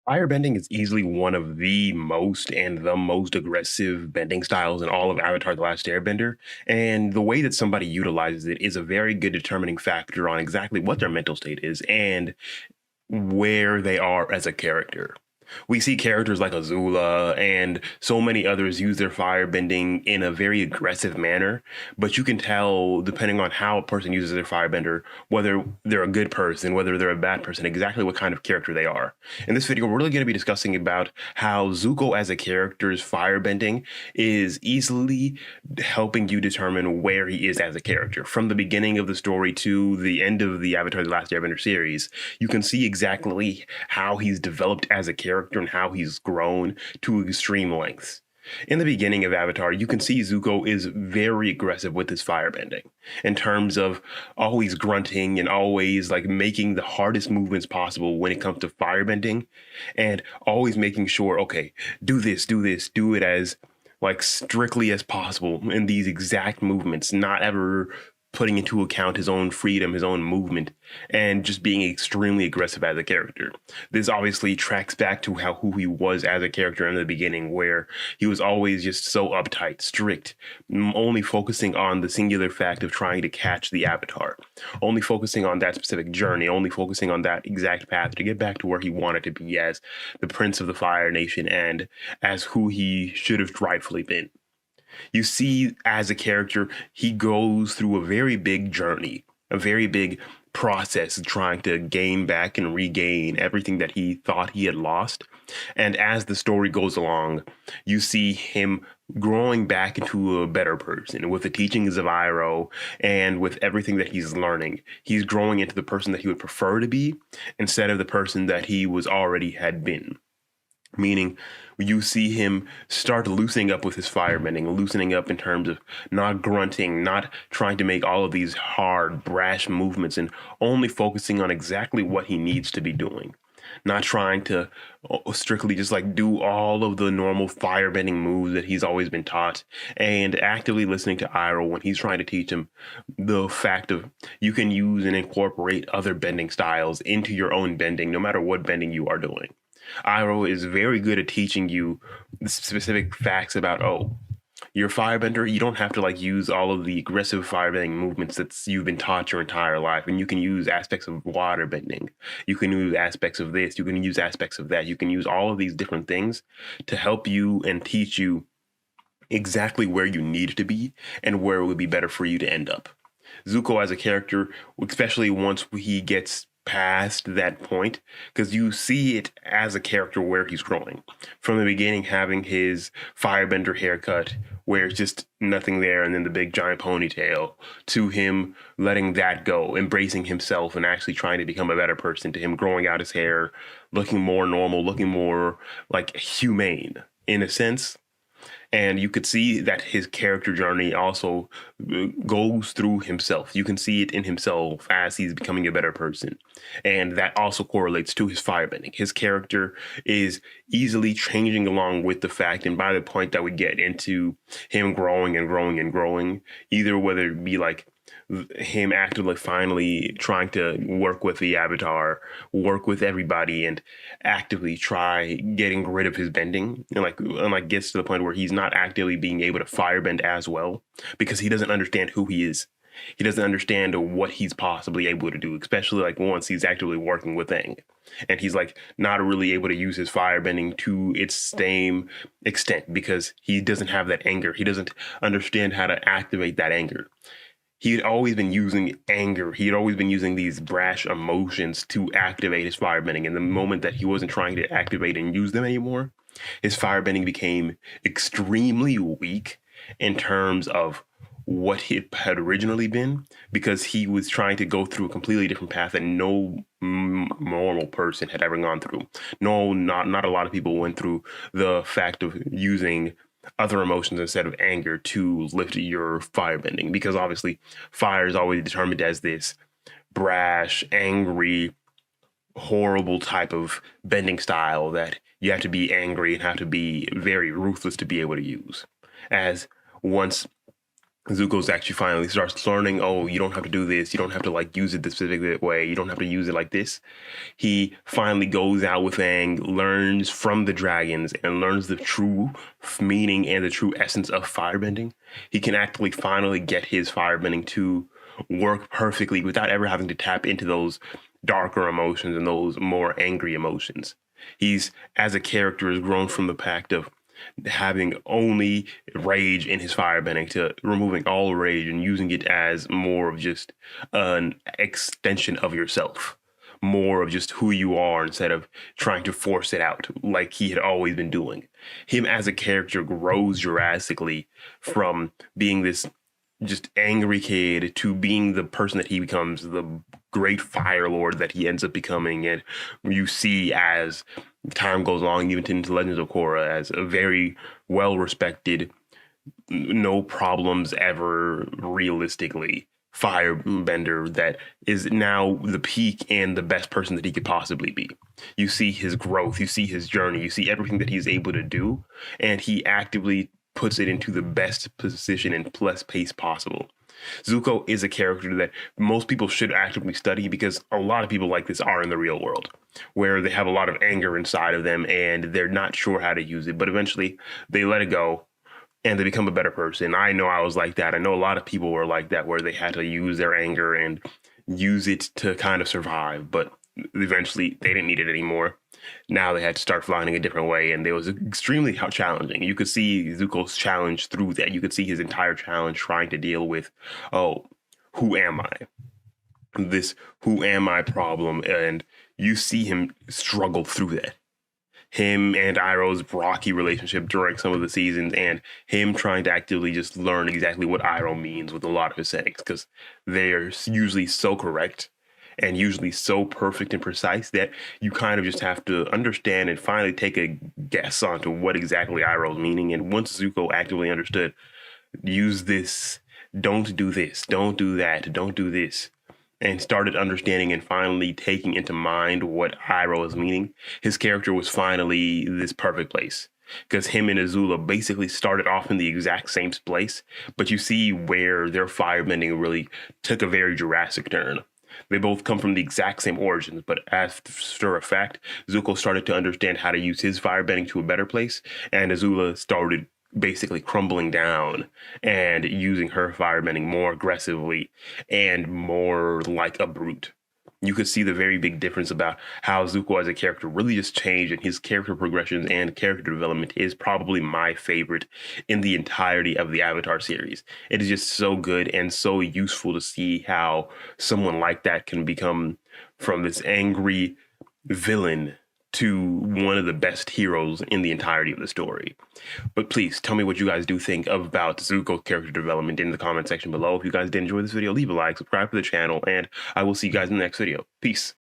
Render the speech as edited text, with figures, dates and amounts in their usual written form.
Firebending is easily one of the most aggressive bending styles in all of Avatar The Last Airbender. And the way that somebody utilizes it is a very good determining factor on exactly what their mental state is and where they are as a character. We see characters like Azula and so many others use their firebending in a very aggressive manner, but you can tell, depending on how a person uses their firebender, whether they're a good person, whether they're a bad person, exactly what kind of character they are. In this video, we're really going to be discussing about how Zuko as a character's firebending is easily helping you determine where he is as a character. From the beginning of the story to the end of the Avatar The Last Airbender series, you can see exactly how he's developed as a character and how he's grown to extreme lengths. In the beginning of Avatar, you can see Zuko is very aggressive with his firebending in terms of always grunting and always like making the hardest movements possible when it comes to firebending and always making sure, okay, do this, do it as like strictly as possible in these exact movements, not ever putting into account his own freedom, his own movement, and just being extremely aggressive as a character. This obviously tracks back to who he was as a character in the beginning, where he was always just so uptight, strict, only focusing on the singular fact of trying to catch the Avatar, only focusing on that specific journey, only focusing on that exact path to get back to where he wanted to be as the Prince of the Fire Nation and as who he should have rightfully been. You see, as a character, he goes through a very big journey, a very big process trying to gain back and regain everything that he thought he had lost. And as the story goes along, you see him growing back into a better person with the teachings of Iroh and with everything that he's learning. He's growing into the person that he would prefer to be instead of the person that he was already had been. Meaning, you see him start loosening up with his firebending, loosening up in terms of not grunting, not trying to make all of these hard, brash movements, and only focusing on exactly what he needs to be doing. Not trying to strictly just like do all of the normal firebending moves that he's always been taught, and actively listening to Iroh when he's trying to teach him the fact of you can use and incorporate other bending styles into your own bending, no matter what bending you are doing. Iroh is very good at teaching you the specific facts about, oh, you're a firebender, you don't have to like use all of the aggressive firebending movements that you've been taught your entire life. And you can use aspects of water bending. You can use aspects of this. You can use aspects of that. You can use all of these different things to help you and teach you exactly where you need to be and where it would be better for you to end up. Zuko as a character, especially once he gets past that point, because you see it as a character where he's growing. From the beginning, having his firebender haircut, where it's just nothing there, and then the big giant ponytail, to him letting that go, embracing himself, and actually trying to become a better person, to him growing out his hair, looking more normal, looking more like humane in a sense. And you could see that his character journey also goes through himself. You can see it in himself as he's becoming a better person. And that also correlates to his firebending. His character is easily changing along with the fact, and by the point that we get into him growing and growing and growing, either whether it be like him actively finally trying to work with the Avatar, work with everybody, and actively try getting rid of his bending, and gets to the point where he's not actively being able to firebend as well because he doesn't understand who he is. He doesn't understand what he's possibly able to do, especially like once he's actively working with Aang. And he's like not really able to use his firebending to its same extent because he doesn't have that anger. He doesn't understand how to activate that anger. He had always been using anger. He had always been using these brash emotions to activate his firebending. And the moment that he wasn't trying to activate and use them anymore, his firebending became extremely weak in terms of what it had originally been, because he was trying to go through a completely different path that no normal person had ever gone through. No, not a lot of people went through the fact of using other emotions instead of anger to lift your firebending, because obviously fire is always determined as this brash, angry, horrible type of bending style that you have to be angry and have to be very ruthless to be able to use. As once Zuko's actually finally starts learning, oh, you don't have to do this. You don't have to like use it this specific way. You don't have to use it like this. He finally goes out with Aang, learns from the dragons, and learns the true meaning and the true essence of firebending. He can actually finally get his firebending to work perfectly without ever having to tap into those darker emotions and those more angry emotions. He's, as a character, has grown from the pact of having only rage in his firebending to removing all rage and using it as more of just an extension of yourself, more of just who you are instead of trying to force it out like he had always been doing. Him as a character grows drastically from being this just angry kid to being the person that he becomes, the great fire lord that he ends up becoming. And you see as time goes along, even into Legends of Korra, as a very well respected, no problems ever realistically firebender that is now the peak and the best person that he could possibly be. You see his growth, you see his journey, you see everything that he's able to do, and he actively puts it into the best position and best pace possible. Zuko is a character that most people should actively study because a lot of people like this are in the real world, where they have a lot of anger inside of them and they're not sure how to use it, but eventually they let it go and they become a better person. I know I was like that. I know a lot of people were like that, where they had to use their anger and use it to kind of survive, but eventually they didn't need it anymore. Now they had to start finding a different way, and it was extremely challenging. You could see Zuko's challenge through that. You could see his entire challenge trying to deal with, oh, who am I? This who am I problem, and you see him struggle through that. Him and Iroh's rocky relationship during some of the seasons, and him trying to actively just learn exactly what Iroh means with a lot of his sayings, because they're usually so correct and usually so perfect and precise that you kind of just have to understand and finally take a guess onto what exactly Iroh's meaning. And once Zuko actively understood, use this, don't do this, don't do that, don't do this, and started understanding and finally taking into mind what Iroh is meaning, his character was finally this perfect place. Because him and Azula basically started off in the exact same place, but you see where their firebending really took a very drastic turn. They both come from the exact same origins, but after a fact, Zuko started to understand how to use his firebending to a better place, and Azula started basically crumbling down and using her firebending more aggressively and more like a brute. You could see the very big difference about how Zuko as a character really just changed, and his character progressions and character development is probably my favorite in the entirety of the Avatar series. It is just so good and so useful to see how someone like that can become from this angry villain to one of the best heroes in the entirety of the story. But please tell me what you guys do think about Zuko's character development in the comment section below. If you guys did enjoy this video, leave a like, subscribe to the channel, and I will see you guys in the next video. Peace.